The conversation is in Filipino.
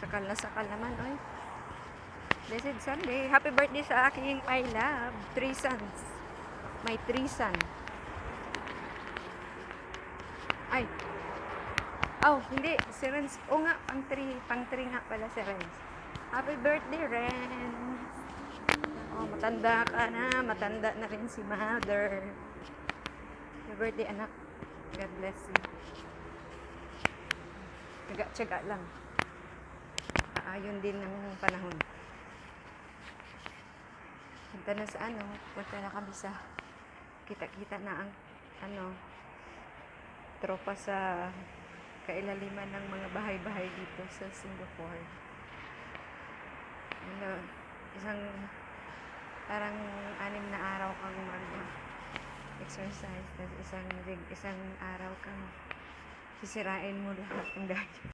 Sakal naman, oy. Blessed Sunday. Happy birthday sa aking my love. 3 sons. My 3 son. Ay. Oh, hindi. Si Renz. O nga, pang 3 nga pala si Renz. Happy birthday, Renz. Oh, matanda ka na. Matanda na rin si mother. Happy birthday, anak. God bless you. Tsaga-tsaga lang. Ayon din ng panahon. Punta na sa punta na kami sa kita-kita na ang tropa sa kailaliman ng mga bahay-bahay dito sa Singapore. Isang parang 6 na araw kang mag-exercise, tapos isang araw kang sisirain mo lahat ng diet.